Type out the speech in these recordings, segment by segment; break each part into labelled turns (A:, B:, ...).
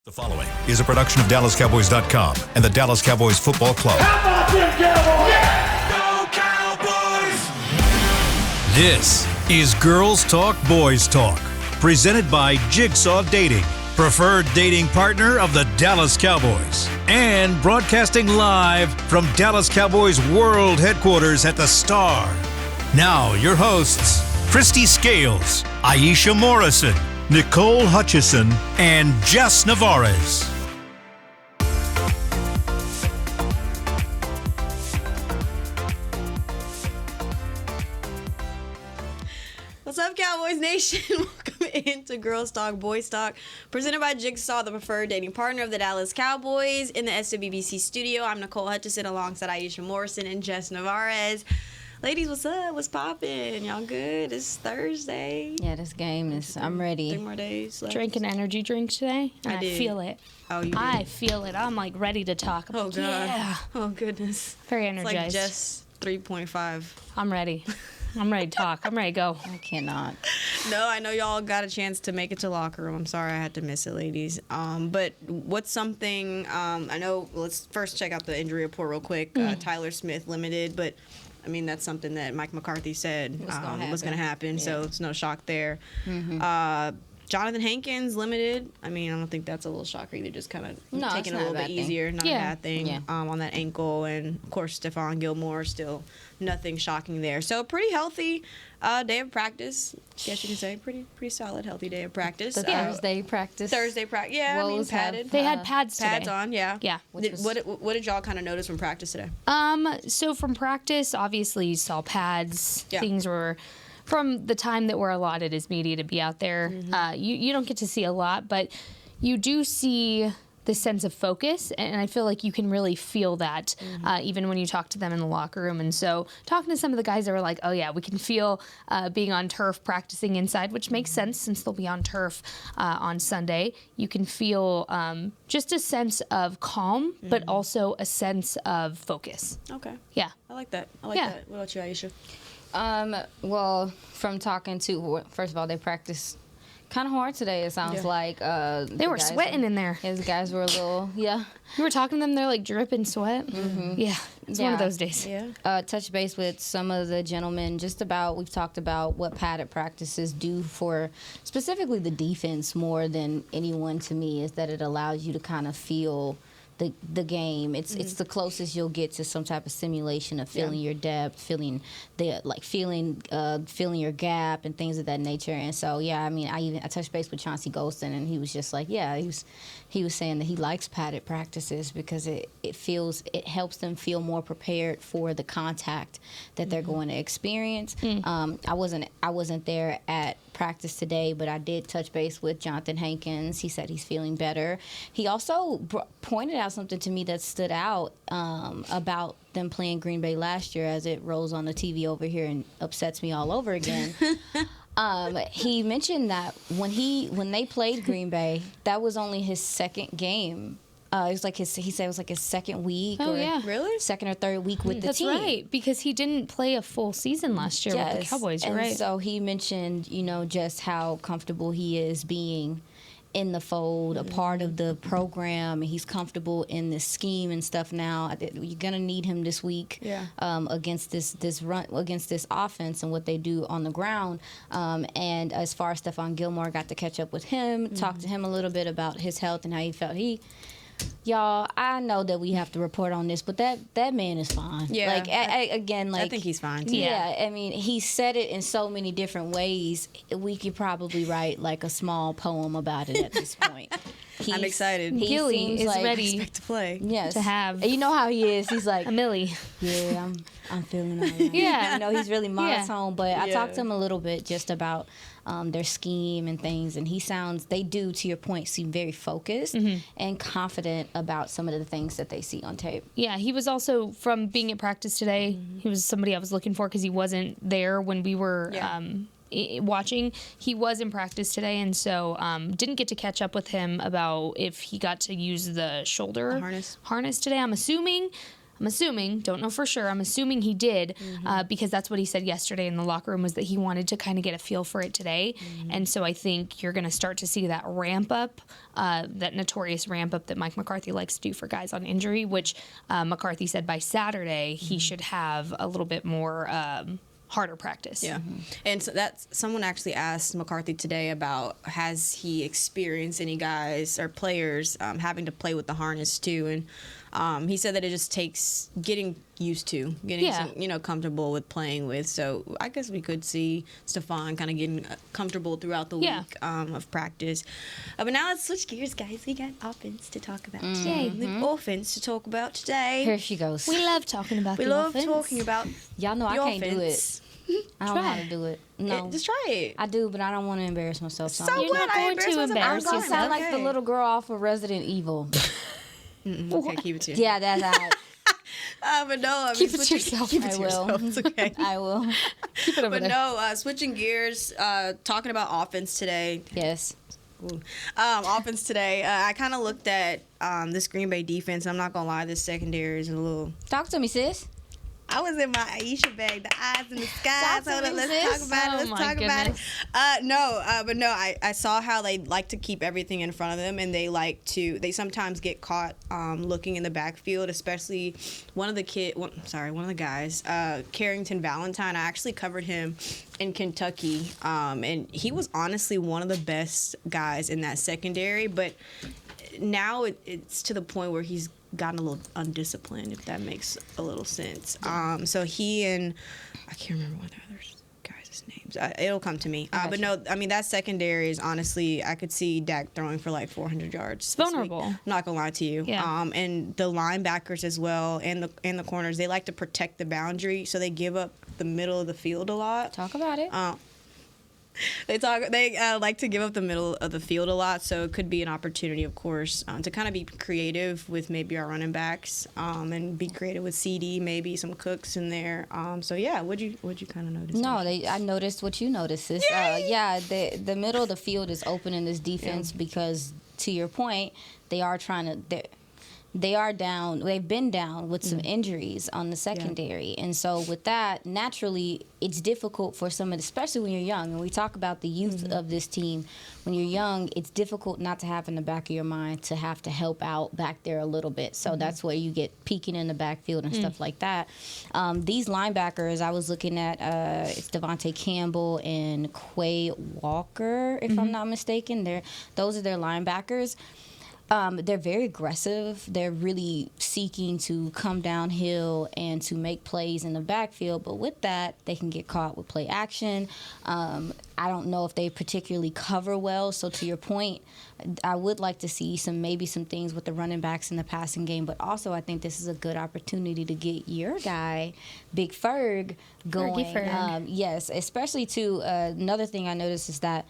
A: The following is a production of DallasCowboys.com and the Dallas Cowboys Football Club.
B: How about them Cowboys?
A: Go Cowboys! This is Girls Talk, Boys Talk, presented by Jigsaw Dating, preferred dating partner of the Dallas Cowboys, and broadcasting live from Dallas Cowboys World Headquarters at the Star. Now, your hosts, Christy Scales, Aisha Morrison, Nicole Hutchison, and Jess Navarez.
C: What's up, Cowboys Nation? Welcome into Girls Talk, Boys Talk, presented by Jigsaw, the preferred dating partner of the Dallas Cowboys. In the SWBC studio, I'm Nicole Hutchison alongside Aisha Morrison and Jess Navarez. Ladies, what's up? What's poppin'? Y'all good? It's Thursday.
D: Yeah, this game is, I'm ready.
C: 3 more days left.
E: Drank an energy drink today, and I
C: did.
E: feel it.
C: Oh, you did?
E: I feel it. I'm like ready to talk.
C: Oh, God.
E: Yeah.
C: Oh, goodness.
E: Very
C: It's
E: energized.
C: like Jess 3.5.
E: I'm ready. I'm ready to talk. I'm ready to go.
D: I cannot.
C: No, I know y'all got a chance to make it to locker room. I'm sorry I had to miss it, ladies. But what's something, I know, let's first check out the injury report real quick. Tyler Smith limited, but I mean, that's something that Mike McCarthy said was going to happen, so it's no shock there. Jonathan Hankins limited. I mean, I don't think that's a little shocker either, just kind of taking it a little bit easier, not a bad thing on that ankle. And, of course, Stephon Gilmore, still nothing shocking there. So, pretty healthy day of practice, I guess you can say. Pretty solid, healthy day of practice.
D: The Thursday practice.
C: Yeah, I mean,
D: Woes
C: padded.
E: They had pads today.
C: Pads on, yeah.
E: Yeah.
C: What did y'all kind of notice from practice today?
E: So from practice, obviously you saw pads.
C: Yeah.
E: Things were from the time that we're allotted as media to be out there. You don't get to see a lot, but you do see the sense of focus, and I feel like you can really feel that even when you talk to them in the locker room. And so talking to some of the guys that were like, oh yeah, we can feel being on turf, practicing inside, which makes sense since they'll be on turf on Sunday. You can feel just a sense of calm, but also a sense of focus.
C: Okay.
E: Yeah.
C: I like that. What about you, Aisha?
D: Well, from talking to, first of all, they practiced kind of hard today, it sounds like.
E: They were sweating in there.
D: His guys were a little,
E: You were talking to them, they're like dripping sweat. Yeah, it's one of those days.
C: Yeah.
D: touch base with some of the gentlemen we've talked about what padded practices do for specifically the defense more than anyone to me, is that it allows you to kind of feel the game. It's the closest you'll get to some type of simulation of feeling your depth, feeling your gap and things of that nature. And so I mean, I touched base with Chauncey Golston, and he was just like, he was saying that he likes padded practices because it helps them feel more prepared for the contact that they're going to experience. I wasn't there at practice today, but I did touch base with Jonathan Hankins. He said he's feeling better. He also pointed out something to me that stood out about them playing Green Bay last year, as it rolls on the TV over here and upsets me all over again. He mentioned that when they played Green Bay, that was only his second game. It was like he said it was like his second week.
C: Really?
D: Second or third week with the team.
E: That's right, because he didn't play a full season last year with the Cowboys. You're right.
D: So he mentioned, just how comfortable he is being in the fold, a part of the program. He's comfortable in the scheme and stuff now. You're gonna need him this week against this run, against this offense and what they do on the ground. And as far as Stephon Gilmore, got to catch up with him, talk to him a little bit about his health and how he felt. Y'all, I know that we have to report on this, but that man is fine.
C: Yeah.
D: I
C: think he's fine, too.
D: Yeah, I mean, he said it in so many different ways. We could probably write, like, a small poem about it at this point.
C: I'm excited.
E: Gilly is ready
C: Expect to play.
D: Yes.
E: to have.
D: You know how he is. He's like,
E: a Millie.
D: yeah, I'm feeling all right.
E: Yeah.
D: He's really monotone, but I talked to him a little bit just about their scheme and things, and they do, to your point, seem very focused and confident about some of the things that they see on tape.
E: Yeah, he was also, from being at practice today, he was somebody I was looking for because he wasn't there when we were watching. He was in practice today, and so didn't get to catch up with him about if he got to use the shoulder
C: harness
E: today. I'm assuming I'm assuming, don't know for sure, I'm assuming he did, because that's what he said yesterday in the locker room, was that he wanted to kind of get a feel for it today. And so I think you're going to start to see that ramp up, that notorious ramp up that Mike McCarthy likes to do for guys on injury, which McCarthy said by Saturday he should have a little bit more harder practice.
C: Yeah. And so that's, someone actually asked McCarthy today about, has he experienced any guys or players having to play with the harness too, and he said that it just takes getting used to, getting some, comfortable with playing with. So I guess we could see Stephon kind of getting comfortable throughout the week of practice. But now let's switch gears, guys. We got offense to talk about today. We have offense to talk about today.
D: Here she goes.
E: We love talking about
C: We
E: the
C: love
E: offense.
C: talking about
D: Y'all know I
C: the
D: can't do
C: offense.
D: it. I don't know how to do it. No.
C: Just try it.
D: I do, but I don't want to embarrass myself.
C: So
E: You're
C: what?
E: not
C: I
E: going to
C: embarrass myself.
E: embarrass
D: I'm gonna
E: yourself.
D: sound like the little girl off of Resident Evil.
C: Okay, keep it to you.
D: Yeah, that's that.
C: But no, I mean,
E: Keep it to yourself.
C: Keep it
D: I
C: to
D: will.
C: yourself. It's okay.
D: I will.
E: Keep it over
C: But
E: there.
C: no, switching gears, talking about offense today.
D: Yes.
C: Offense today. I kind of looked at this Green Bay defense. I'm not gonna lie, this secondary is a little.
D: Talk to me, sis.
C: I was in my Aisha bag, the eyes in the sky.
D: Talk to
C: Hold on,
D: me,
C: let's
D: sis.
C: talk about it.
E: Oh
C: Let's
E: my
C: talk about it.
E: goodness.
C: But no, I saw how they like to keep everything in front of them, and they sometimes get caught looking in the backfield, especially one of the guys, Carrington Valentine. I actually covered him in Kentucky, and he was honestly one of the best guys in that secondary, but now it's to the point where he's gotten a little undisciplined, if that makes a little sense. So he and I can't remember what the other guys' names. It'll come to me. But no, I mean that secondary is honestly, I could see Dak throwing for like 400 yards.
E: It's vulnerable.
C: I'm not gonna lie to you.
E: Yeah.
C: And the linebackers as well, and the corners, they like to protect the boundary, so they give up the middle of the field a lot.
D: Talk about it.
C: They like to give up the middle of the field a lot, so it could be an opportunity, of course, to kind of be creative with maybe our running backs, and be creative with CD, maybe some Cooks in there. So yeah, what'd you kind of notice?
D: No, I noticed what you noticed, sis. The middle of the field is open in this defense because, to your point, they are trying to. They are down. They've been down with some injuries on the secondary, and so with that, naturally, it's difficult for somebody, especially when you're young. And we talk about the youth of this team. When you're young, it's difficult not to have in the back of your mind to have to help out back there a little bit. So that's where you get peeking in the backfield and stuff like that. These linebackers, I was looking at, it's Devontae Campbell and Quay Walker, if I'm not mistaken. Those are their linebackers. They're very aggressive. They're really seeking to come downhill and to make plays in the backfield. But with that, they can get caught with play action. I don't know if they particularly cover well. So to your point, I would like to see maybe some things with the running backs in the passing game. But also, I think this is a good opportunity to get your guy, Big Ferg, going.
E: Fergie Ferg.
D: Yes, especially too. Another thing I noticed is that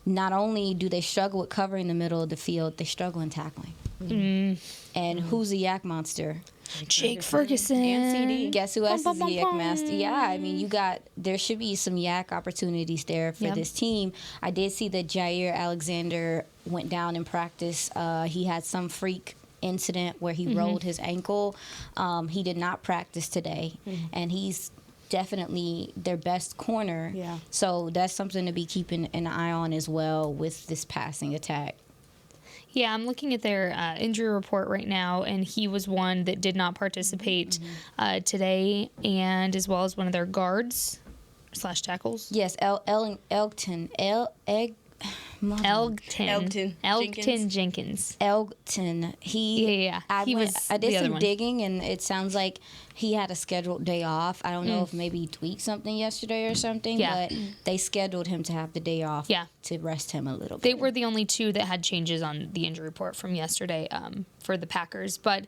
D: not only do they struggle with covering the middle of the field, they struggle in tackling. And who's the yak monster?
E: Jake Ferguson.
C: And CD.
D: Guess who else
E: Bum,
D: is
E: bum,
D: the
E: bum,
D: yak master? Yeah, I mean, there should be some yak opportunities there for
E: Yep.
D: this team. I did see that Jair Alexander went down in practice. He had some freak incident where he rolled his ankle. He did not practice today, and he's definitely their best corner.
C: Yeah.
D: So that's something to be keeping an eye on as well with this passing attack.
E: Yeah, I'm looking at their injury report right now, and he was one that did not participate today, and as well as one of their guards / tackles.
D: Yes, Elgton.
E: Jenkins.
D: Elgton.
E: Yeah.
D: I
E: He was
D: did
E: the other
D: some
E: one.
D: digging, and it sounds like he had a scheduled day off. I don't know if maybe he tweaked something yesterday or something,
E: Yeah.
D: but they scheduled him to have the day off
E: Yeah.
D: to rest him a little bit.
E: They were the only two that had changes on the injury report from yesterday for the Packers. But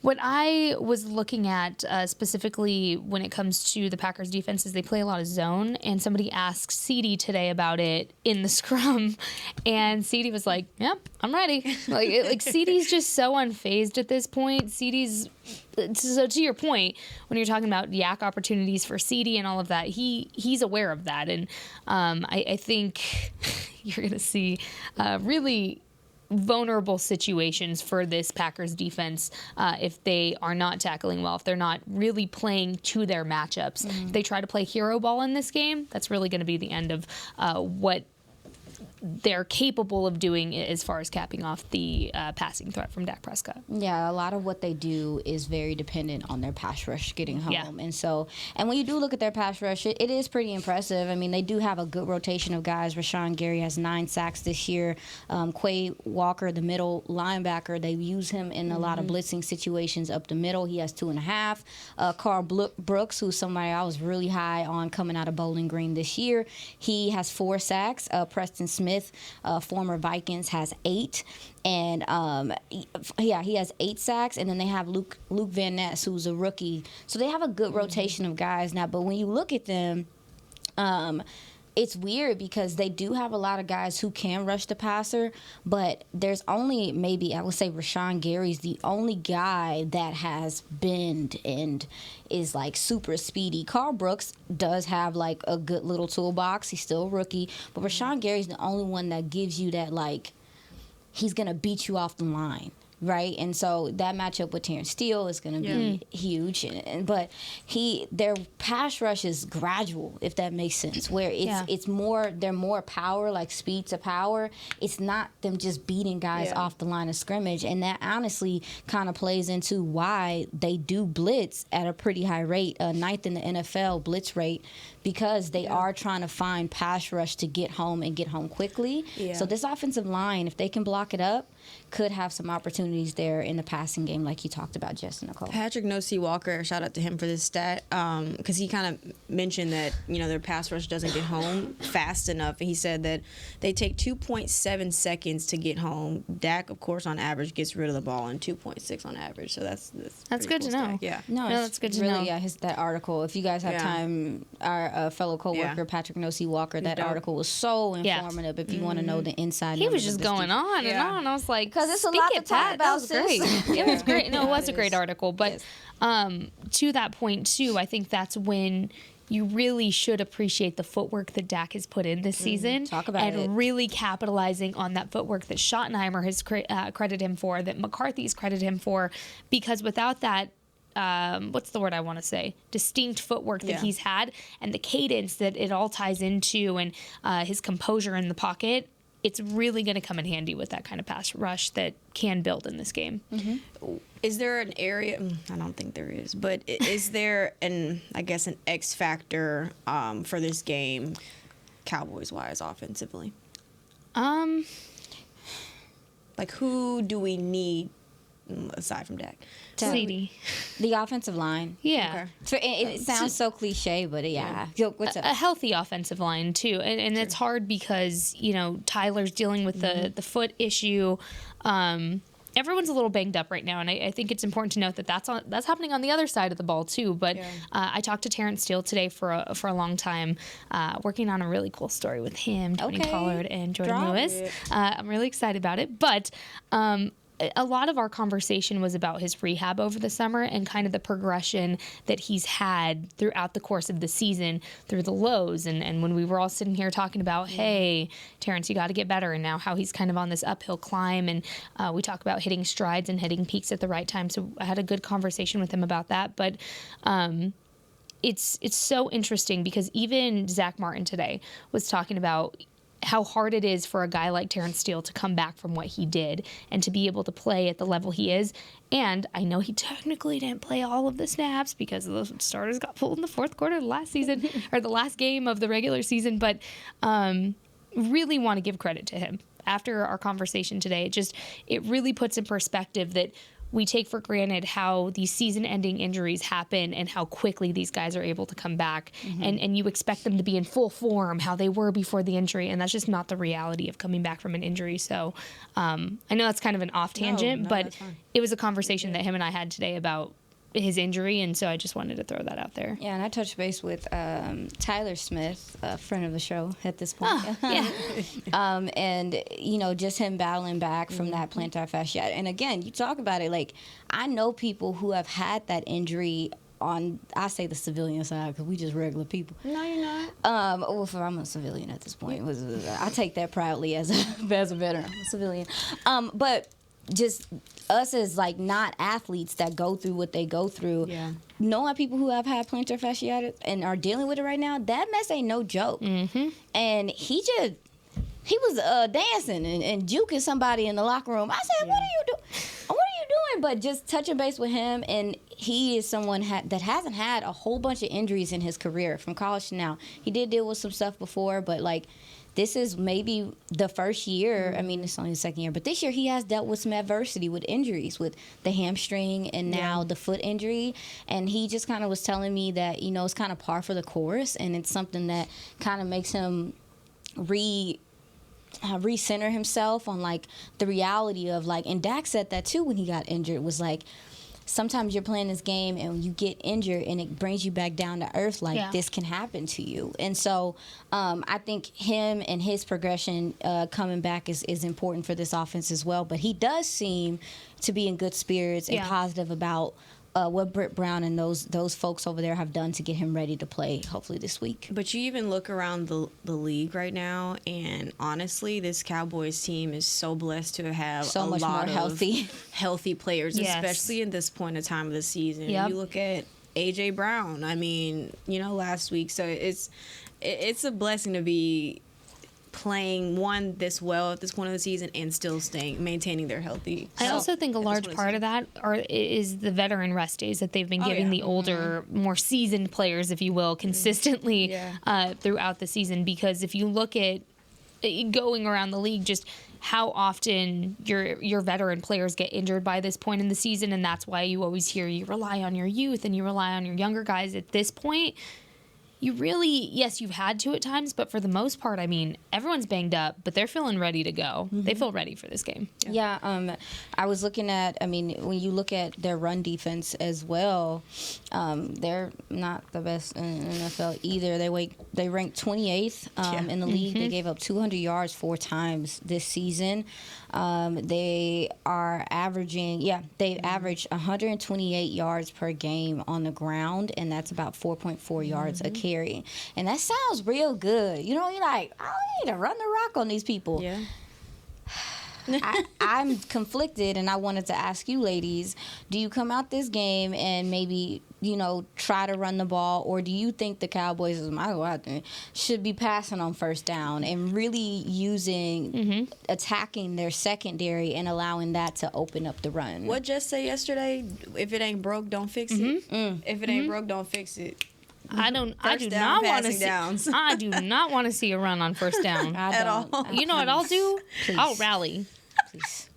E: what I was looking at specifically when it comes to the Packers defense is they play a lot of zone, and somebody asked CD today about it in the scrum, and CD was like, "Yep, I'm ready." Like CD's just so unfazed at this point. CD's so to your point when you're talking about yak opportunities for CD and all of that, he's aware of that, and I think you're gonna see really vulnerable situations for this Packers defense if they are not tackling well, if they're not really playing to their matchups. If they try to play hero ball in this game, that's really going to be the end of what they're capable of doing as far as capping off the passing threat from Dak Prescott.
D: Yeah, a lot of what they do is very dependent on their pass rush getting home.
E: Yeah.
D: And when you do look at their pass rush, it is pretty impressive. I mean, they do have a good rotation of guys. Rashawn Gary has 9 sacks this year. Quay Walker, the middle linebacker, they use him in a lot of blitzing situations up the middle. He has 2.5. Carl Brooks, who's somebody I was really high on coming out of Bowling Green this year, he has 4 sacks. Preston Smith, former Vikings, has 8. And he has 8 sacks, and then they have Luke Van Ness, who's a rookie. So they have a good rotation of guys now. But when you look at them, it's weird because they do have a lot of guys who can rush the passer, but there's only maybe, I would say Rashawn Gary's the only guy that has bend and is like super speedy. Carl Brooks does have like a good little toolbox. He's still a rookie, but Rashawn Gary's the only one that gives you that, like, he's going to beat you off the line. Right, and so that matchup with Terrence Steele is going to be huge, but their pass rush is gradual, if that makes sense. Where it's more, they're more power, like speed to power. It's not them just beating guys off the line of scrimmage, and that honestly kind of plays into why they do blitz at a pretty high rate, 9th in the NFL blitz rate, because they are trying to find pass rush to get home and get home quickly. Yeah. So this offensive line, if they can block it up, could have some opportunities there in the passing game, like you talked about, Jess and Nicole.
C: Patrick Nosey Walker, shout out to him for this stat, because he kind of mentioned that, you know, their pass rush doesn't get home fast enough. And he said that they take 2.7 seconds to get home. Dak, of course, on average, gets rid of the ball in 2.6 on average. So that's
E: good
C: cool
E: to know.
C: stat. Yeah.
D: No,
E: that's good to
D: really,
E: know.
D: Yeah, that article. If you guys have time, our fellow coworker Patrick Nosey Walker, that article was so informative. If you want to know the inside,
E: he was just going on and on. I was like,
D: because it's a lot to talk about.
E: That was great. It was great. No, it was a great article. But to that point too, I think that's when you really should appreciate the footwork that Dak has put in this season.
D: Talk about it.
E: Really capitalizing on that footwork that Schottenheimer has credited him for, that McCarthy's credited him for, because without that, what's the word I want to say? Distinct footwork that he's had, and the cadence that it all ties into, and his composure in the pocket, it's really going to come in handy with that kind of pass rush that can build in this game.
C: Is there an area? I don't think there is, but is there an X factor for this game, Cowboys-wise, offensively? Like, who do we need aside from Dak?
E: CD.
D: The offensive line.
E: Yeah.
C: Okay.
D: It sounds so cliche, but Yo, what's up?
E: A healthy offensive line too, and it's hard because, you know, Tyler's dealing with the foot issue. Everyone's a little banged up right now, and I think it's important to note that that's happening on the other side of the ball too. But I talked to Terrence Steele today for a long time, working on a really cool story with him, Tony Pollard, and Jordan Lewis. I'm really excited about it, but. A lot of our conversation was about his rehab over the summer and kind of the progression that he's had throughout the course of the season through the lows. And when we were all sitting here talking about, hey, Terrence, you got to get better, and now how he's kind of on this uphill climb. And we talk about hitting strides and hitting peaks at the right time. So I had a good conversation with him about that. But it's so interesting because even Zach Martin today was talking about how hard it is for a guy like Terrence Steele to come back from what he did and to be able to play at the level he is. And I know he technically didn't play all of the snaps because the starters got pulled in the fourth quarter of the last season or the last game of the regular season, but really want to give credit to him. After our conversation today, it really puts in perspective that we take for granted how these season-ending injuries happen and how quickly these guys are able to come back. And you expect them to be in full form, how they were before the injury, and that's just not the reality of coming back from an injury. So I know that's kind of an off tangent, but it was a conversation that him and I had today about his injury, and so I just wanted to throw that out there.
D: Yeah, and I touched base with Tyler Smith, a friend of the show at this point. And, you know, just him battling back from that plantar fasciitis. And again, you talk about it, like, I know people who have had that injury I say the civilian side because we just regular people.
C: No, you're not.
D: Well, I'm a civilian at this point. I take that proudly as a veteran. I'm a civilian. But just us as like not athletes that go through what they go through.
C: Yeah.
D: Knowing people who have had plantar fasciitis and are dealing with it right now, that mess ain't no joke. Mm-hmm. And he was dancing and juking somebody in the locker room. I said, "What are you doing? What are you doing?" But just touching base with him, and he is someone that hasn't had a whole bunch of injuries in his career from college to now. He did deal with some stuff before, but like this is maybe the first year. I mean, it's only the second year, but this year he has dealt with some adversity with injuries, with the hamstring and now the foot injury. And he just kind of was telling me that, you know, it's kind of par for the course, and it's something that kind of makes him recenter himself on like the reality of like, and Dak said that too when he got injured, was like, sometimes you're playing this game and you get injured and it brings you back down to earth. Like this can happen to you. And so I think him and his progression coming back is important for this offense as well. But he does seem to be in good spirits and positive about what Britt Brown and those folks over there have done to get him ready to play hopefully this week.
C: But you even look around the league right now, and honestly, this Cowboys team is so blessed to have
D: so much
C: lot
D: more
C: healthy players,
E: Yes.
C: especially in this point of time of the season.
E: Yep.
C: You look at AJ Brown. I mean, you know, last week. So it's a blessing to be playing this well at this point of the season and still maintaining their healthy.
E: I also think a large part of that is the veteran rest days that they've been giving the older, more seasoned players, if you will, consistently throughout the season. Because if you look at going around the league, just how often your veteran players get injured by this point in the season, and that's why you always hear you rely on your youth and you rely on your younger guys at this point. You really, yes, you've had to at times, but for the most part, I mean, everyone's banged up, but they're feeling ready to go. They feel ready for this game.
D: Yeah, I was looking at, I mean, when you look at their run defense as well, they're not the best in the NFL either. They ranked 28th in the league. They gave up 200 yards 4 times this season. They are averaging, they average 128 yards per game on the ground, and that's about 4.4 yards a carry. And that sounds real good. You know, you're like, I need to run the rock on these people.
C: Yeah.
D: I'm conflicted, and I wanted to ask you ladies, do you come out this game and maybe, you know, try to run the ball, or do you think the Cowboys, should be passing on first down and really using, attacking their secondary and allowing that to open up the run?
C: What Jess said yesterday, if it ain't broke, don't fix it. If it ain't broke, don't fix it.
E: I do not want to see a run on first down
C: At all.
E: You know what I'll do?
D: Please.
E: I'll rally.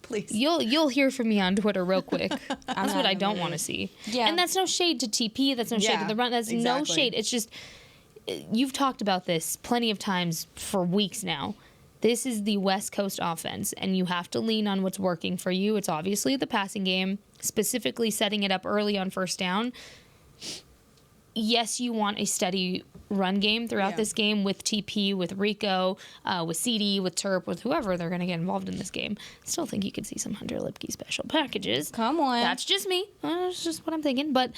C: Please.
E: You'll hear from me on Twitter real quick. That's what I don't want to see.
D: Yeah.
E: And that's no shade to TP. That's no shade to the run. That's no shade. It's just, you've talked about this plenty of times for weeks now. This is the West Coast offense, and you have to lean on what's working for you. It's obviously the passing game, specifically setting it up early on first down. Yes, you want a steady run game throughout this game with TP, with Rico, with CD, with Terp, with whoever they're going to get involved in this game. Still think you could see some Hunter Lipke special packages.
D: Come on.
E: That's just me. That's just what I'm thinking. But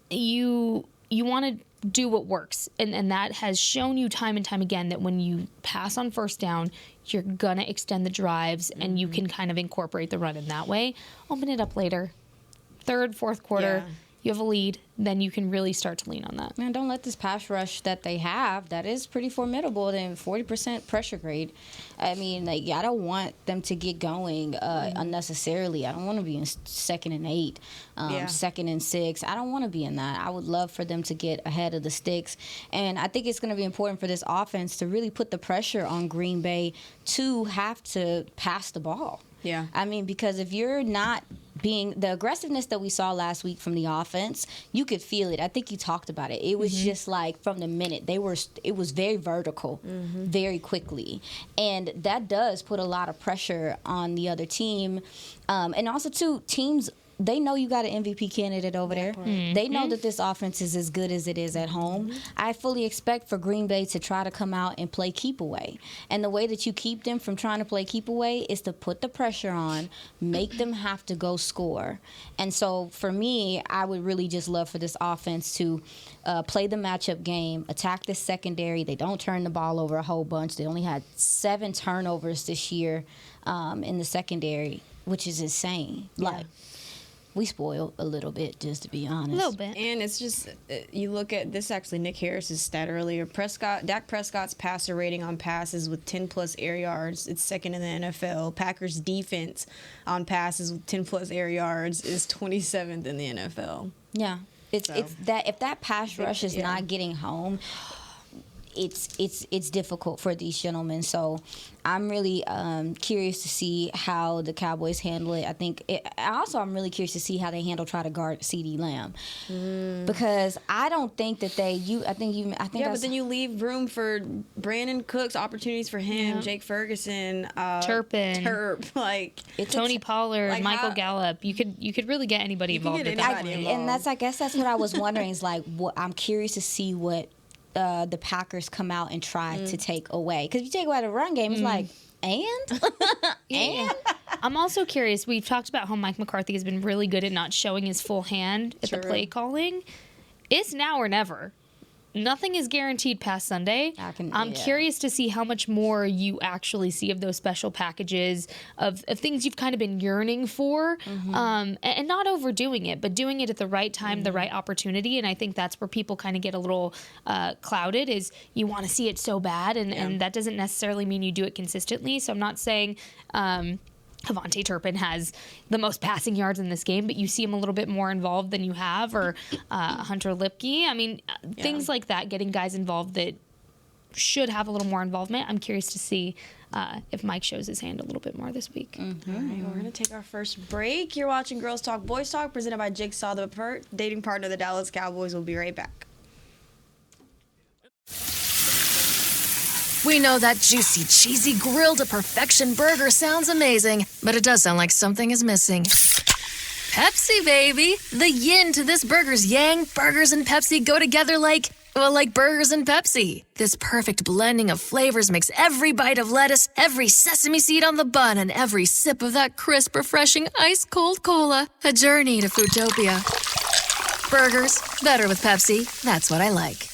E: you want to do what works. And that has shown you time and time again that when you pass on first down, you're going to extend the drives and you can kind of incorporate the run in that way. Open it up later. Third, fourth quarter.
C: Yeah.
E: You have a lead, then you can really start to lean on that.
D: Man, don't let this pass rush that they have, that is pretty formidable, then 40% pressure grade. I mean, like, I don't want them to get going unnecessarily. I don't want to be in 2nd and 8, 2nd and 6. I don't want to be in that. I would love for them to get ahead of the sticks. And I think it's going to be important for this offense to really put the pressure on Green Bay to have to pass the ball.
C: Yeah.
D: I mean, because if you're not being the aggressiveness that we saw last week from the offense, you could feel it. I think you talked about it. It was just like from the minute it was very vertical, very quickly. And that does put a lot of pressure on the other team. And also, too, teams they know you got an MVP candidate over there.
E: Mm-hmm.
D: They know that this offense is as good as it is at home. I fully expect for Green Bay to try to come out and play keep away. And the way that you keep them from trying to play keep away is to put the pressure on, make them have to go score. And so for me, I would really just love for this offense to play the matchup game, attack the secondary. They don't turn the ball over a whole bunch. They only had 7 turnovers this year in the secondary, which is insane. Like, we spoiled a little bit, just to be honest.
E: A little bit.
C: And it's just, you look at this, actually, Nick Harris's stat earlier. Dak Prescott's passer rating on passes with 10-plus air yards, it's second in the NFL. Packers' defense on passes with 10-plus air yards is 27th in the NFL.
D: Yeah. It's that if that pass rush is not getting home, it's difficult for these gentlemen. So I'm really curious to see how the Cowboys handle it. I'm really curious to see how they try to guard CeeDee Lamb, because I don't think that
C: but then you leave room for Brandon Cooks, opportunities for him, Jake Ferguson,
E: Turpin,
C: like
E: Tony Pollard,
C: like
E: Michael Gallup. You could really get anybody involved.
C: get anybody involved.
D: And I guess that's what I was wondering. Is like, what I'm curious to see what the Packers come out and try to take away. Because if you take away the run game, it's like, and?
E: I'm also curious. We've talked about how Mike McCarthy has been really good at not showing his full hand at the play calling. It's now or never. Nothing is guaranteed past Sunday. I'm curious to see how much more you actually see of those special packages, of things you've kind of been yearning for, and not overdoing it, but doing it at the right time, the right opportunity. And I think that's where people kind of get a little clouded, is you want to see it so bad, and that doesn't necessarily mean you do it consistently. So I'm not saying Avonte Turpin has the most passing yards in this game, but you see him a little bit more involved than you have, or Hunter Lipke. I mean, things like that, getting guys involved that should have a little more involvement. I'm curious to see if Mike shows his hand a little bit more this week.
C: All right, we're going to take our first break. You're watching Girls Talk, Boys Talk, presented by Jigsaw, the dating partner of the Dallas Cowboys. We'll be right back.
B: We know that juicy, cheesy, grilled to perfection burger sounds amazing, but it does sound like something is missing. Pepsi, baby! The yin to this burger's yang. Burgers and Pepsi go together like burgers and Pepsi. This perfect blending of flavors makes every bite of lettuce, every sesame seed on the bun, and every sip of that crisp, refreshing, ice-cold cola a journey to Foodtopia. Burgers, better with Pepsi. That's what I like.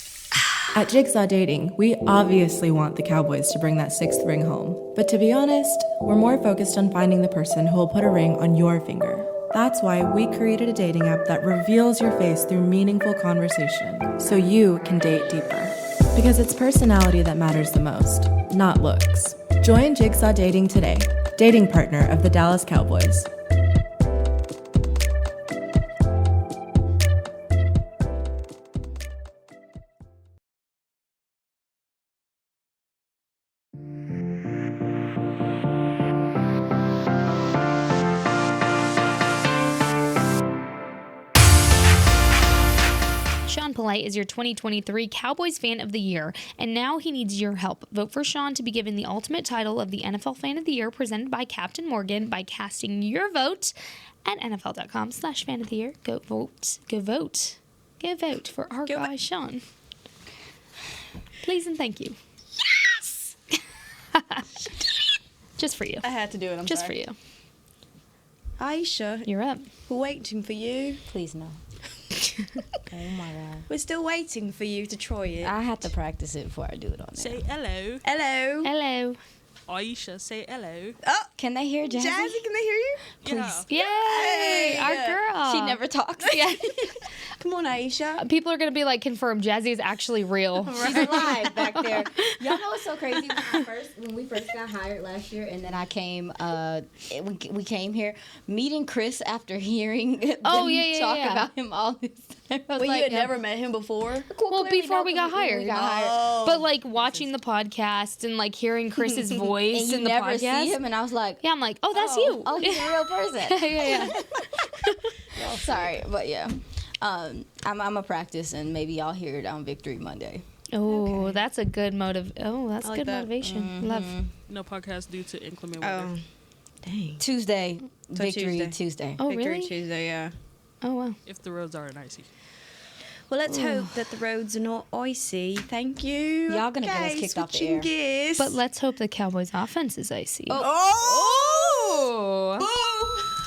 F: At Jigsaw Dating, we obviously want the Cowboys to bring that 6th ring home. But to be honest, we're more focused on finding the person who will put a ring on your finger. That's why we created a dating app that reveals your face through meaningful conversation, so you can date deeper. Because it's personality that matters the most, not looks. Join Jigsaw Dating today, dating partner of the Dallas Cowboys.
E: Sean Polite is your 2023 Cowboys Fan of the Year, and now he needs your help. Vote for Sean to be given the ultimate title of the NFL Fan of the Year, presented by Captain Morgan, by casting your vote at NFL.com/fan of the year. Go vote. Go vote. Go vote for our guy, Sean. Please and thank you.
C: Yes!
E: Just for you.
C: I had to do it.
E: Just for you.
C: Aisha,
E: You're up.
C: we're waiting for you.
D: Please no. Oh my God.
C: We're still waiting for you to try it.
D: I have to practice it before I do it on there.
G: Say hello.
C: Hello.
E: Hello.
G: Aisha, say hello.
C: Oh,
D: Can they hear Jazzy?
C: Jazzy, can they hear you?
G: Yeah.
E: Yay! Our girl.
D: She never talks.
E: Yeah.
C: Come on, Aisha.
E: People are going to be like, confirm, Jazzy is actually real.
D: She's alive back there. Y'all know what's so crazy? When we first got hired last year, and then I came, we came here, meeting Chris after hearing them talk about him all this time.
C: Well, you had never met him before?
E: Well, before we got hired.
D: We got hired.
C: Oh.
E: But like watching the podcast and like hearing Chris's voice
D: And you
E: in the
D: never
E: podcast.
D: see him, and I was like,
E: Yeah, I'm like, oh, that's you.
D: oh, he's a real person.
E: yeah.
D: No, sorry, but yeah. I'm a practice, and maybe y'all hear it on Victory Monday.
E: Oh, that's a good motive. Oh, that's
C: I like
E: good
C: that.
E: motivation. Love.
G: No podcast due to inclement weather.
C: Oh. Dang.
D: Tuesday,
C: So
D: victory Tuesday.
E: Oh,
C: Victory
E: really?
C: Tuesday, yeah.
E: Oh, wow.
G: If the roads aren't icy.
C: Well, let's hope that the roads are not icy. Thank you.
D: Y'all gonna get us
C: Okay,
D: kicked off the
C: switching
D: air.
C: gears.
E: But let's hope the Cowboys' offense is icy.
C: Oh!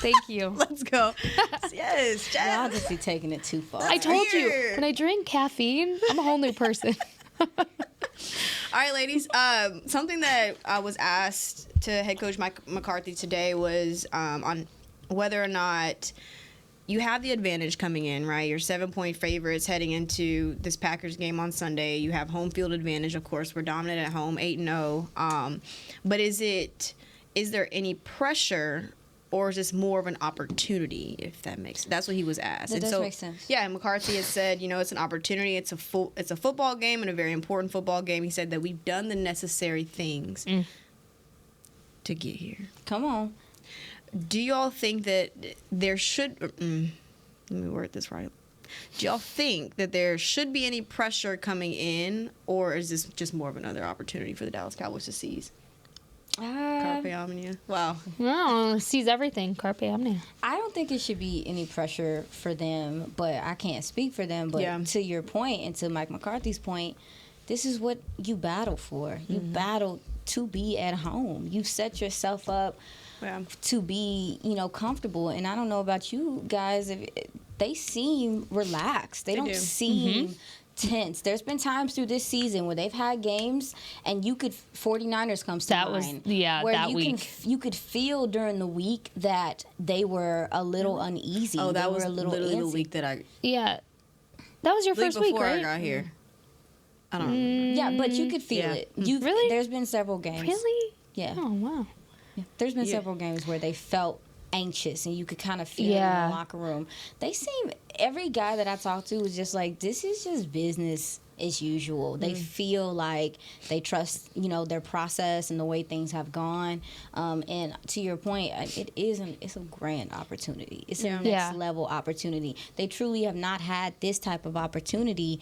E: Thank you.
C: Let's go. Yes,
D: Y'all
C: Jazz.
D: just be taking it too far.
E: I told you,
C: Weird.
E: when I drink caffeine, I'm a whole new person.
C: All right, ladies. Something that I was asked to head coach Mike McCarthy today was on whether or not you have the advantage coming in, right? You're 7-point favorites heading into this Packers game on Sunday. You have home field advantage, of course. We're dominant at home, 8-0. But is there any pressure, or is this more of an opportunity? If that makes sense, that's what he was asked.
D: That does make sense.
C: Yeah, and McCarthy has said, it's an opportunity. It's a football game, and a very important football game. He said that we've done the necessary things to get here.
D: Come on.
C: Do y'all think that there should... let me word this right. Do y'all think that there should be any pressure coming in, or is this just more of another opportunity for the Dallas Cowboys to seize? Carpe Omnia. Wow.
E: No, seize everything. Carpe omnia.
D: I don't think it should be any pressure for them, but I can't speak for them. But
C: Yeah.
D: to your point, and to Mike McCarthy's point, this is what you battle for. You battle to be at home. You set yourself up
C: Yeah.
D: to be, comfortable. And I don't know about you guys, they seem relaxed. They don't
C: do.
D: seem tense. There's been times through this season where they've had games, and 49ers comes to
E: That was-
D: mind.
E: yeah,
D: where
E: that
D: you
E: week.
D: you could feel during the week that they were a little uneasy.
C: Oh, that
D: They
C: was
D: were a little
C: literally the
D: antsy.
C: week that I...
E: Yeah. That was your
C: week
E: first week,
C: before I
E: right?
C: got here. I don't remember.
D: Yeah, but you could feel
C: Yeah.
D: it.
E: Really?
D: There's been several games.
E: Really?
D: Yeah.
E: Oh, wow.
D: There's been
C: Yeah.
D: several games where they felt anxious, and you could kind of feel it in
E: Yeah.
D: the locker room. Every guy that I talked to was just like, this is just business as usual. They feel like they trust, their process and the way things have gone. And to your point, it's a grand opportunity. It's a next
E: Yeah.
D: level opportunity. They truly have not had this type of opportunity,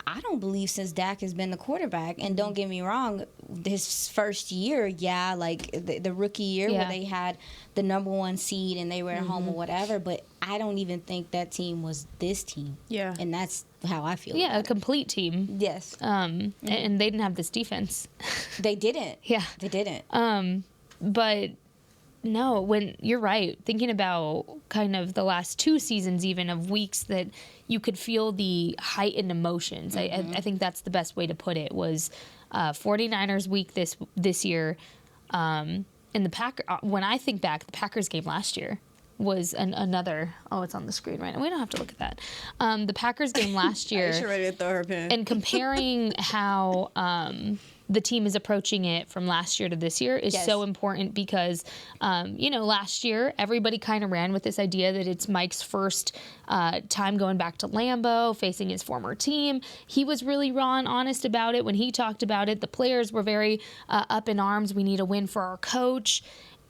D: I don't believe, since Dak has been the quarterback. And don't get me wrong, his first year, like the rookie year where
E: Yeah.
D: they had the number 1 seed and they were at home or whatever, but I don't even think that team was this team.
C: Yeah.
D: And that's how I feel.
E: Yeah,
D: about
E: a complete team.
D: it. Yes.
E: And they didn't have this defense.
D: They didn't.
E: Yeah.
D: They didn't.
E: But no, when you're right, thinking about kind of the last 2 seasons, even of weeks that you could feel the heightened emotions. I think that's the best way to put it. Was 49ers week this year, and the when I think back, the Packers game last year was another. Oh, it's on the screen right now. We don't have to look at that. The Packers game last year.
C: Aisha ready to throw her pen.
E: And comparing how the team is approaching it from last year to this year is
D: Yes.
E: so important because, last year everybody kind of ran with this idea that it's Mike's first time going back to Lambeau, facing his former team. He was really raw and honest about it when he talked about it. The players were very up in arms. We need a win for our coach.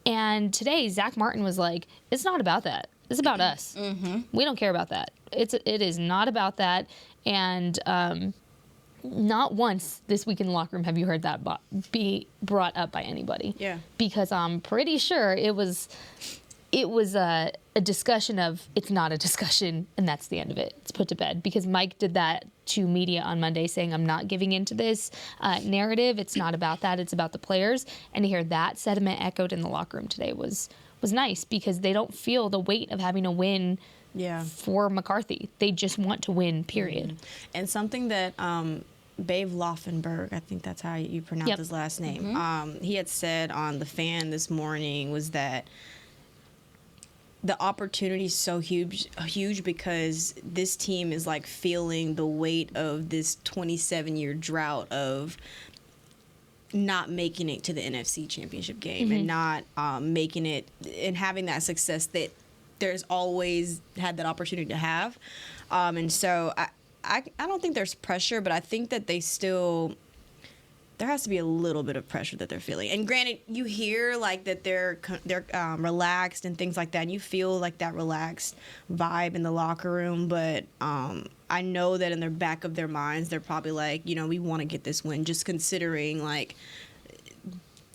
E: And today, Zach Martin was like, it's not about that. It's about us. We don't care about that. It is not about that. And not once this week in the locker room have you heard that be brought up by anybody.
C: Yeah.
E: Because I'm pretty sure it was a discussion of it's not a discussion, and that's the end of it. It's put to bed. Because Mike did that to media on Monday, saying I'm not giving into this narrative. It's not about that. It's about the players. And to hear that sentiment echoed in the locker room today was nice because they don't feel the weight of having to win.
C: Yeah.
E: For McCarthy, they just want to win. Period.
C: And something that Babe Laufenberg, I think that's how you pronounce
E: Yep.
C: his last name, he had said on The Fan this morning was that the opportunity is so huge because this team is like feeling the weight of this 27-year drought of not making it to the NFC Championship game and not making it and having that success that there's always had that opportunity to have. And so I don't think there's pressure, but I think that there has to be a little bit of pressure that they're feeling. And granted, you hear like that they're relaxed and things like that, and you feel like that relaxed vibe in the locker room. But I know that in the back of their minds, they're probably like, we want to get this win, just considering like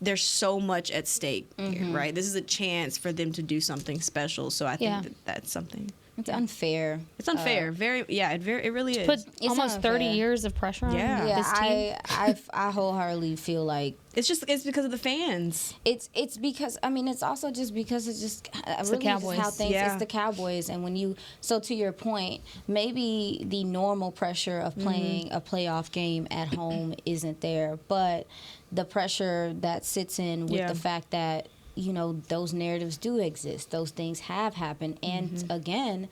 C: there's so much at stake here, right? This is a chance for them to do something special. So I think that's something.
D: It's unfair.
C: It's unfair. It really is.
E: Put
D: It's
E: almost 30
D: unfair.
E: years of pressure on
C: Yeah.
E: this team.
D: I wholesomely feel like
C: it's because of the fans.
D: it's because it's also just because it's just really
E: the Cowboys.
D: just how things.
C: Yeah.
D: It's the Cowboys, and to your point, maybe the normal pressure of playing a playoff game at home isn't there, but the pressure that sits in with the fact that those narratives do exist, those things have happened, and again,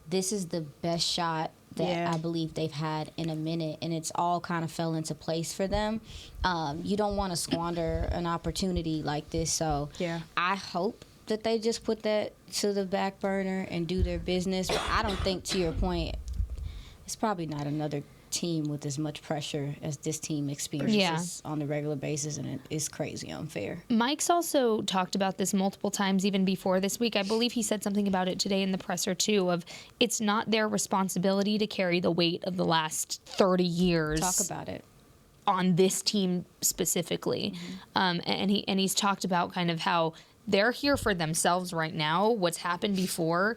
D: this is the best shot that I believe they've had in a minute, and it's all kind of fell into place for them. You don't want to squander an opportunity like this, so I hope that they just put that to the back burner and do their business. But I don't think, to your point, it's probably not another team with as much pressure as this team experiences on a regular basis, and it is crazy unfair.
E: Mike's also talked about this multiple times even before this week. I believe he said something about it today in the presser too, of it's not their responsibility to carry the weight of the last 30 years.
D: Talk about it.
E: On this team specifically. And he's talked about kind of how they're here for themselves right now. What's happened before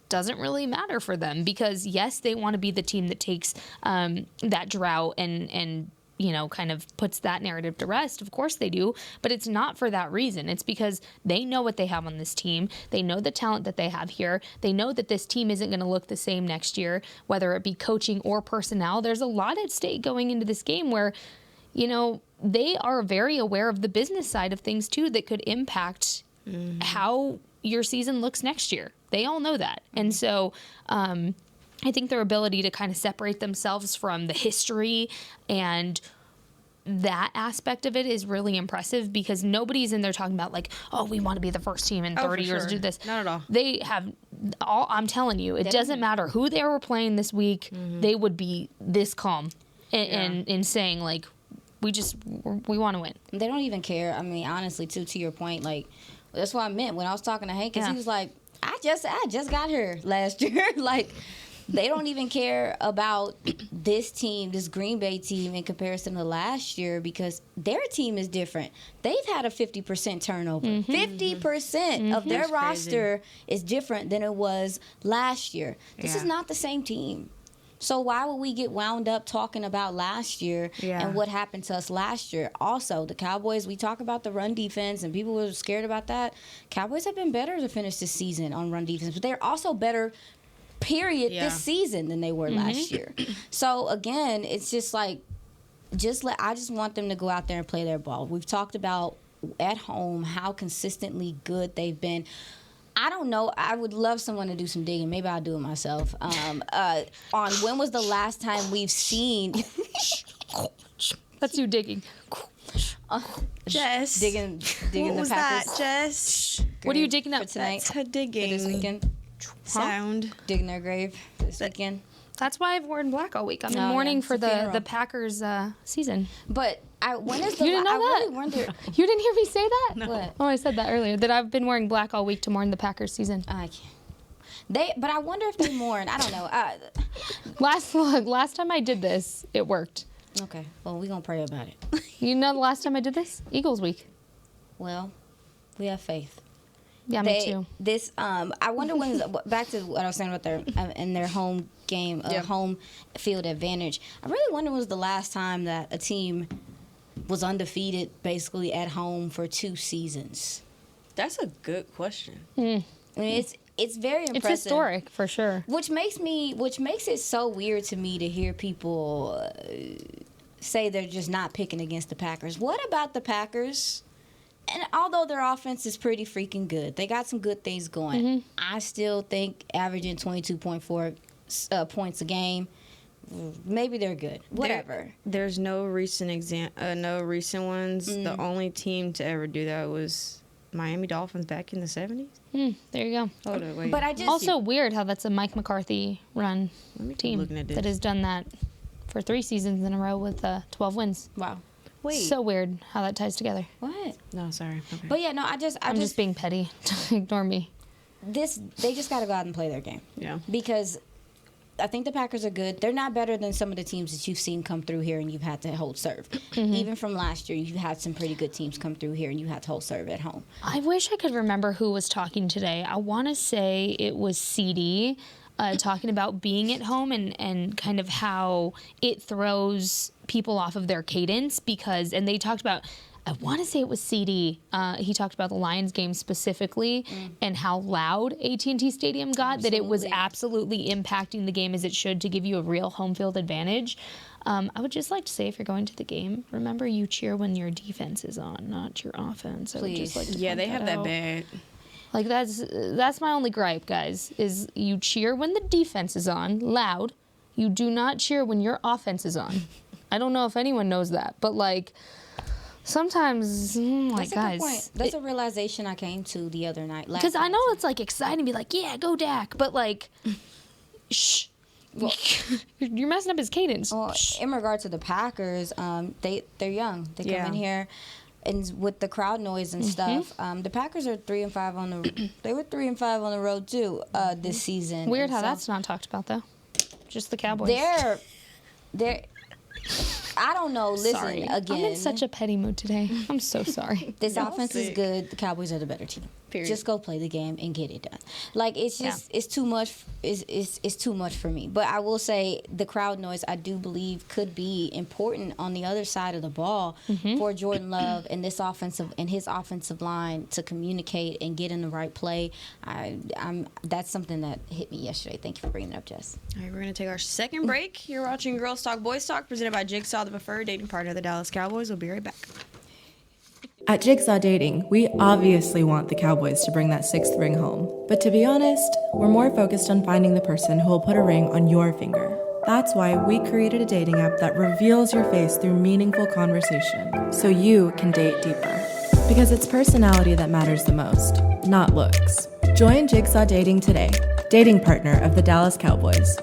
E: doesn't really matter for them, because yes, they want to be the team that takes that drought and kind of puts that narrative to rest. Of course they do, but it's not for that reason. It's because they know what they have on this team. They know the talent that they have here. They know that this team isn't going to look the same next year, whether it be coaching or personnel. There's a lot at stake going into this game where, they are very aware of the business side of things too that could impact how your season looks next year. They all know that. And so I think their ability to kind of separate themselves from the history and that aspect of it is really impressive, because nobody's in there talking about like, oh, we want to be the first team in 30 years to do this.
C: Not at all.
E: They have I'm telling you, it doesn't matter who they were playing this week. They would be this calm in saying like, we want to win.
D: They don't even care. I mean, honestly, to your point, like, that's what I meant when I was talking to Hank, because he was like, I just got here last year. Like, they don't even care about this team, this Green Bay team, in comparison to last year, because their team is different. They've had a 50% turnover. 50% of their roster is different than it was last year. This is not the same team. So why would we get wound up talking about last year and what happened to us last year? Also, the Cowboys, we talk about the run defense, and people were scared about that. Cowboys have been better to finish this season on run defense, but they're also better, period, this season than they were last year. So, again, it's just like, I just want them to go out there and play their ball. We've talked about at home how consistently good they've been. I don't know. I would love someone to do some digging. Maybe I'll do it myself. On when was the last time we've seen...
E: That's you digging.
C: Jess.
D: Digging
C: What
D: the
C: was
D: Packers.
C: that, Jess?
E: What are you digging
D: for
E: up?
D: tonight?
C: That's her digging.
D: For this weekend?
C: Sound.
D: Digging their grave this weekend.
E: That's why I've worn black all week. I'm in
D: Oh,
E: mourning
D: yeah.
E: for
D: It's a funeral.
E: the Packers season.
D: But when is the...
E: You didn't know
D: I
E: that?
D: really wonder...
E: You didn't hear me say that?
C: No.
D: What?
E: Oh, I said that earlier, that I've been wearing black all week to mourn the Packers season.
D: I can't. But I wonder if they mourn. I don't know.
E: Last time I did this, it worked.
D: Okay. Well, we're going to pray about it.
E: You know the last time I did this? Eagles week.
D: Well, we have faith.
E: Yeah, me too.
D: I wonder when, back to what I was saying about their home game, home field advantage. I really wonder when was the last time that a team was undefeated basically at home for 2 seasons.
C: That's a good question.
D: I mean, it's very impressive.
E: It's historic for sure.
D: Which makes it so weird to me to hear people say they're just not picking against the Packers. What about the Packers? And although their offense is pretty freaking good, they got some good things going. I still think averaging 22.4 points a game, maybe they're good. Whatever.
C: There's no recent ones. The only team to ever do that was Miami Dolphins back in the 70s.
E: There you go.
C: Hold on, wait.
D: But I just
E: Also weird how that's a Mike McCarthy run
C: keep
E: team
C: looking at this.
E: that has done that for 3 seasons in a row with 12 wins.
D: wow.
C: Wait.
E: So weird how that ties together.
D: What?
C: No, sorry. Okay.
D: But yeah, no, I'm
E: I'm just being petty. Ignore me.
D: they just got to go out and play their game.
C: Yeah.
D: Because I think the Packers are good. They're not better than some of the teams that you've seen come through here and you've had to hold serve. Even from last year, you've had some pretty good teams come through here and you had to hold serve at home.
E: I wish I could remember who was talking today. I want to say it was CD talking about being at home and kind of how it throws people off of their cadence and they talked about, I want to say it was CD. He talked about the Lions game specifically and how loud AT&T Stadium got, that it was absolutely impacting the game as it should to give you a real home field advantage. I would just like to say, if you're going to the game, remember you cheer when your defense is on, not your offense. I would just like to point
C: they have that
E: out.
C: bad.
E: Like, that's my only gripe, guys, is you cheer when the defense is on, loud. You do not cheer when your offense is on. I don't know if anyone knows that, but, like, sometimes,
D: That's a
E: guys.
D: good point. That's a realization I came to the other night.
E: Because I know it's, like, exciting to be like, yeah, go Dak, but, like, shh. Well, you're messing up his cadence.
D: Well, in regard to the Packers, they're young. They come in here, and with the crowd noise and stuff, the Packers are 3-5 on the. They were 3-5 on the road too this season.
E: Weird
D: and
E: how
D: so
E: that's not talked about though. Just the Cowboys.
D: They're. I don't know. Listen,
E: sorry.
D: again.
E: I'm in such a petty mood today. I'm so sorry.
D: This offense is good. The Cowboys are the better team.
C: Period.
D: Just go play the game and get it done. Like, it's just it's too much. It's too much for me. But I will say the crowd noise, I do believe, could be important on the other side of the ball for Jordan Love and his offensive line to communicate and get in the right play. That's something that hit me yesterday. Thank you for bringing it up, Jess.
C: All right, we're going to take our second break. You're watching Girls Talk, Boys Talk, presented by Jigsaw, the preferred dating partner of the Dallas Cowboys. We'll be right back.
F: At Jigsaw Dating, we obviously want the Cowboys to bring that sixth ring home. But to be honest, we're more focused on finding the person who will put a ring on your finger. That's why we created a dating app that reveals your face through meaningful conversation, so you can date deeper. Because it's personality that matters the most, not looks. Join Jigsaw Dating today, dating partner of the Dallas Cowboys.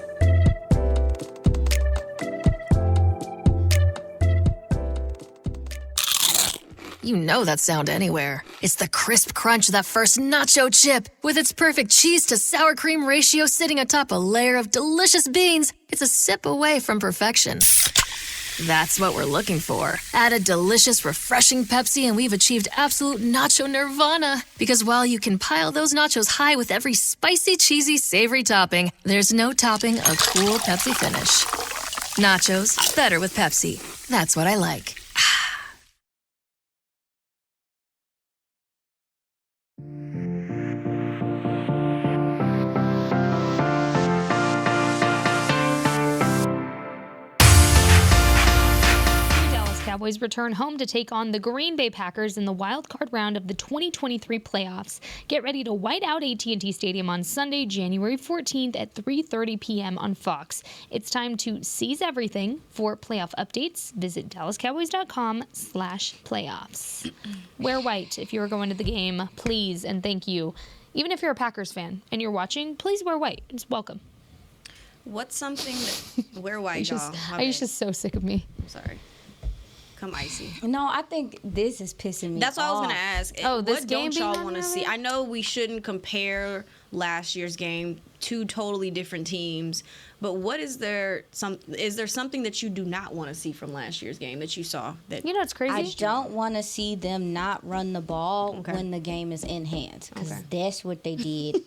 B: You know that sound anywhere. It's the crisp crunch of that first nacho chip. With its perfect cheese to sour cream ratio sitting atop a layer of delicious beans, it's a sip away from perfection. That's what we're looking for. Add a delicious, refreshing Pepsi and we've achieved absolute nacho nirvana. Because while you can pile those nachos high with every spicy, cheesy, savory topping, there's no topping a cool Pepsi finish. Nachos, better with Pepsi. That's what I like.
E: Cowboys return home to take on the Green Bay Packers in the wild card round of the 2023 playoffs. Get ready to white out AT&T Stadium on Sunday, January 14th at 3:30 p.m. on Fox. It's time to seize everything. For playoff updates, visit DallasCowboys.com/playoffs. Wear white if you're going to the game, please, and thank you. Even if you're a Packers fan and you're watching, please wear white. It's welcome.
C: What's something that wear white, y'all?
E: Aisha's just so sick of me.
C: I'm sorry. Come icy.
D: No, I think this is pissing me
C: That's what I was
D: off.
C: going to ask.
E: Oh, this
C: what
E: game
C: don't y'all
E: being
C: want to
E: on
C: see?
E: there?
C: I know we shouldn't compare last year's game, two totally different teams, but is there something that you do not want to see from last year's game that you saw? That
E: You know what's crazy?
D: I don't want to see them not run the ball when the game is in hand, because that's what they did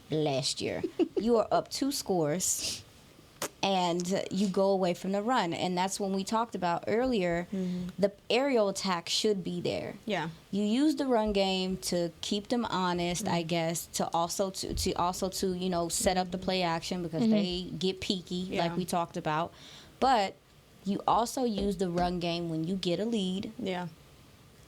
D: last year. You are up 2 scores, and you go away from the run. And that's when we talked about earlier, the aerial attack should be there.
C: Yeah.
D: You use the run game to keep them honest, I guess, to also you know, set up the play action because they get peaky, like we talked about. But you also use the run game when you get a lead.
C: Yeah.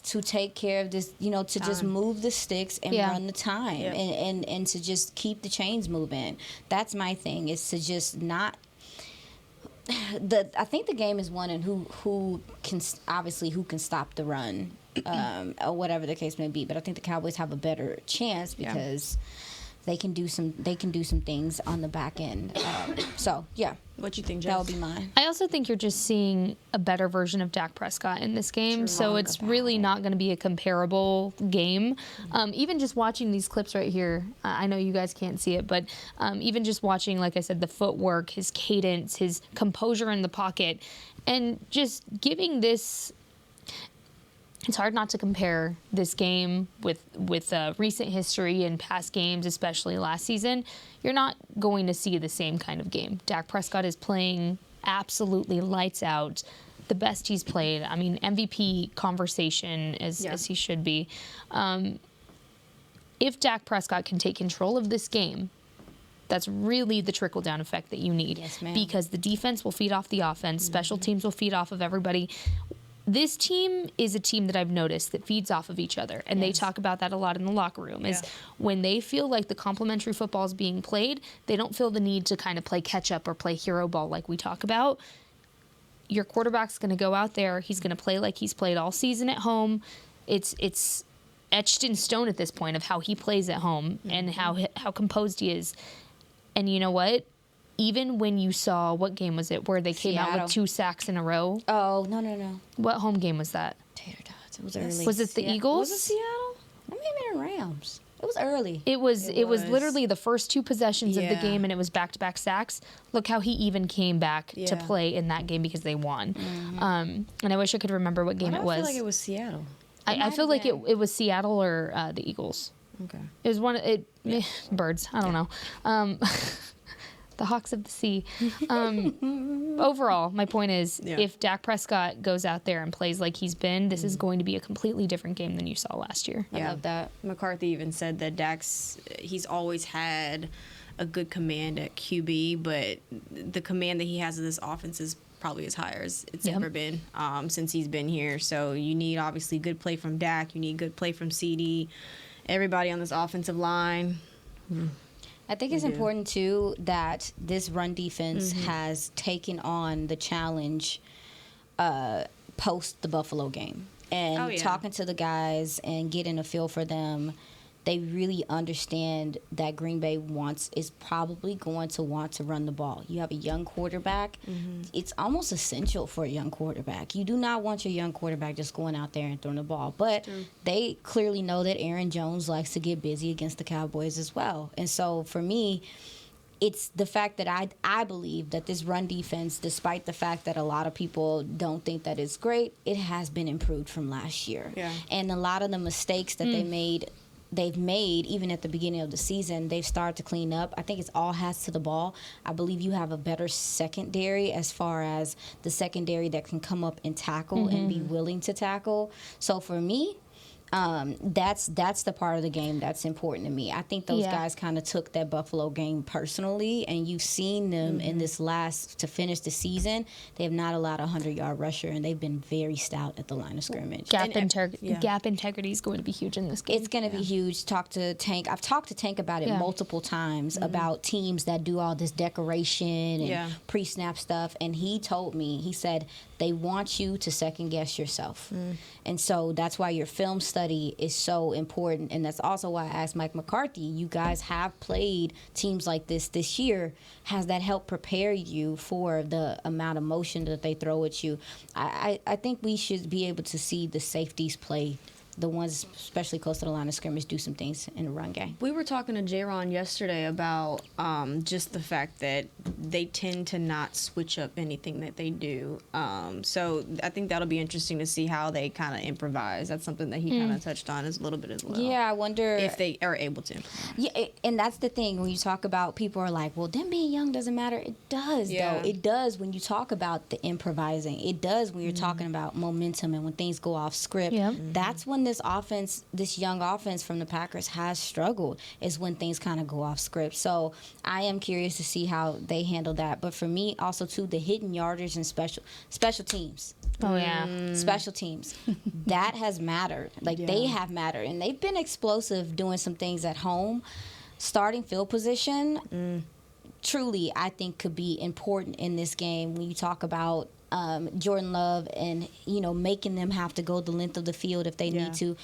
D: To take care of this, you know, to just move the sticks and run the time and to just keep the chains moving. That's my thing, is to just not. I think the game is won and who can stop the run, or whatever the case may be. But I think the Cowboys have a better chance because they can do some things on the back end. So yeah,
C: What you think, Jess?
D: that would be mine.
E: I also think you're just seeing a better version of Dak Prescott in this game, so it's really not going to be a comparable game. Even just watching these clips right here, I know you guys can't see it, but even just watching, like I said, the footwork, his cadence, his composure in the pocket, and just giving this. It's hard not to compare this game with recent history and past games, especially last season. You're not going to see the same kind of game. Dak Prescott is playing absolutely lights out, the best he's played. I mean, MVP conversation as he should be. If Dak Prescott can take control of this game, that's really the trickle-down effect that you need.
D: Yes, ma'am.
E: Because the defense will feed off the offense. Special teams will feed off of everybody. This team is a team that I've noticed that feeds off of each other, and they talk about that a lot in the locker room, is when they feel like the complementary football is being played, they don't feel the need to kind of play catch-up or play hero ball like we talk about. Your quarterback's going to go out there. He's going to play like he's played all season at home. It's etched in stone at this point of how he plays at home and how composed he is. And you know what? Even when you saw, what game was it, where they came out with 2 sacks in a row?
D: Oh, no.
E: What home game was that?
D: Tater tots. It was early.
E: Was it the Eagles?
D: Was it Seattle? Maybe the Rams. It was early.
E: It was literally the first 2 possessions of the game, and it was back-to-back sacks. Look how he even came back to play in that game because they won. And I wish I could remember what game it was.
C: I feel like it was Seattle.
E: I feel like it was Seattle or the Eagles.
C: Okay.
E: It was birds. I don't know. The Hawks of the Sea. Overall, my point is, if Dak Prescott goes out there and plays like he's been, this is going to be a completely different game than you saw last year.
D: I love that.
C: McCarthy even said that he's always had a good command at QB, but the command that he has of this offense is probably as high as it's ever been since he's been here. So you need, obviously, good play from Dak. You need good play from CD. Everybody on this offensive line.
D: I think it's important, too, that this run defense has taken on the challenge post the Buffalo game. And talking to the guys and getting a feel for them, they really understand that Green Bay is probably going to want to run the ball. You have a young quarterback. It's almost essential for a young quarterback. You do not want your young quarterback just going out there and throwing the ball. But they clearly know that Aaron Jones likes to get busy against the Cowboys as well. And so for me, it's the fact that I believe that this run defense, despite the fact that a lot of people don't think that it's great, it has been improved from last year. Yeah. And a lot of the mistakes that they've made even at the beginning of the season, they've started to clean up. I think it's all hands to the ball. I believe you have a better secondary as far as the secondary that can come up and tackle and be willing to tackle. So for me, that's the part of the game that's important to me. I think those guys kind of took that Buffalo game personally, and you've seen them in this to finish the season. They have not allowed a 100-yard rusher, and they've been very stout at the line of scrimmage.
E: Gap integrity is going to be huge in this game.
D: It's going to be huge. Talk to Tank. I've talked to Tank about it multiple times about teams that do all this decoration and pre-snap stuff, and he told me, he said, they want you to second-guess yourself. And so that's why your film study is so important, and that's also why I asked Mike McCarthy, you guys have played teams like this year. Has that helped prepare you for the amount of motion that they throw at you? I think we should be able to see the safeties play, the ones especially close to the line of scrimmage, do some things in the run game.
C: We were talking to J-Ron yesterday about just the fact that they tend to not switch up anything that they do. So I think that'll be interesting to see how they kind of improvise. That's something that he kind of touched on a little bit as well.
D: Yeah, I wonder
C: if they are able to improvise.
D: Yeah, and that's the thing. When you talk about, people are like, well, them being young doesn't matter. It does, though. It does when you talk about the improvising. It does when you're talking about momentum and when things go off script. Yep. That's when this young offense from the Packers has struggled, is when things kind of go off script. So I am curious to see how they handle that. But for me, also, too, the hidden yardage and special teams.
E: Oh, yeah.
D: Special teams. That has mattered. They have mattered. And they've been explosive doing some things at home. Starting field position, truly, I think, could be important in this game when you talk about Jordan Love and, making them have to go the length of the field if they need to,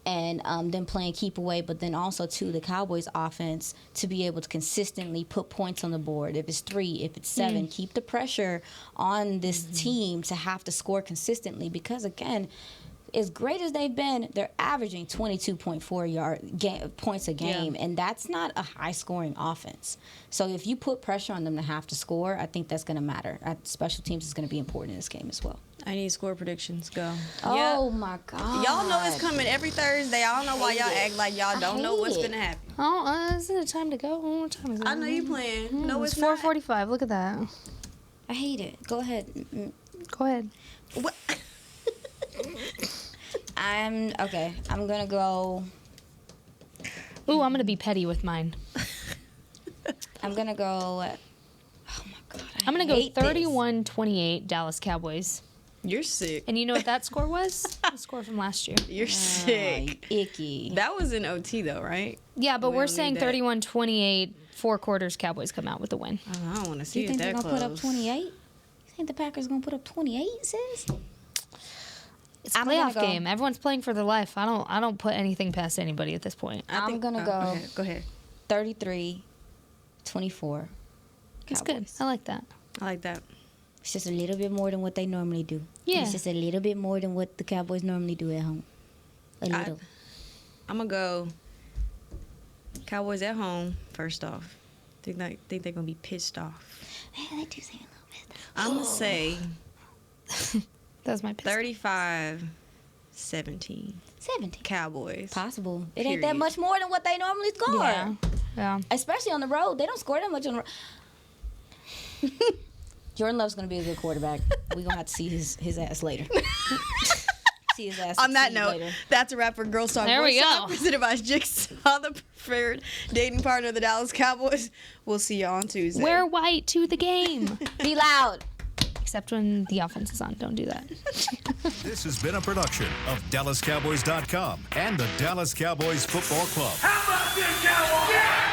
D: and then playing keep away, but then also, too, the Cowboys offense to be able to consistently put points on the board. If it's 3, if it's 7, keep the pressure on this team to have to score consistently because, again, as great as they've been, they're averaging 22.4 points a game, and that's not a high-scoring offense. So if you put pressure on them to have to score, I think that's going to matter. Special teams is going to be important in this game as well.
C: I need score predictions. Go.
D: Oh, my God.
C: Y'all know it's coming every Thursday. I don't know why y'all act like y'all don't know what's going to happen.
E: Oh, isn't it time to go? What time is it?
C: I know you playing. No, it's
E: 4:45. Look at that.
D: I hate it. Go ahead.
E: Go ahead.
C: What?
D: I'm going to go.
E: Ooh, I'm going to be petty with mine.
D: I'm going to go. Oh, my God.
E: I'm going to go 31-28 Dallas Cowboys.
C: You're sick.
E: And you know what that score was? The score from last year.
C: You're sick.
D: Icky.
C: That was in OT, though, right?
E: Yeah, but
C: We
E: we're
C: don't
E: saying
C: need that.
E: 31-28, 4 quarters, Cowboys come out with the win.
C: I don't want to
D: Do
C: see
D: you
C: it
D: think they're
C: that
D: going to
C: close.
D: put up 28? You think the Packers going to put up 28, sis?
E: It's a
D: I'm gonna
E: playoff
D: go-
E: game. Everyone's playing for their life. I don't put anything past anybody at this point.
D: I'm going to go
C: Go ahead.
D: 33-24.
E: It's good.
D: Cowboys.
E: I like that.
C: I like that.
D: It's just a little bit more than what they normally do.
E: Yeah.
D: It's just a little bit more than what the Cowboys normally do at home. A little.
C: I'm going to go Cowboys at home, first off. Think they're going to be pissed off.
D: Yeah, they do say a little bit.
C: I'm going to say
E: That was my pick.
C: 35-17
D: 17.
C: Cowboys.
D: Possible. It ain't that
C: Period.
D: much more than what they normally score.
E: Yeah. Yeah.
D: Especially on the road. They don't score that much on the road. Jordan Love's going to be a good quarterback. We're going to have to see his ass later. See his ass
C: On that
D: succeed
C: note,
D: later.
C: that's a wrap for Girls Talk
E: There
C: Boys
E: we
C: Talk,
E: go.
C: presented by Jigsaw, the preferred dating partner of the Dallas Cowboys. We'll see you on Tuesday.
E: Wear white to the game.
D: Be loud.
E: Except when the offense is on. Don't do that.
A: This has been a production of DallasCowboys.com and the Dallas Cowboys Football Club.
H: How about this, Cowboys? Yeah!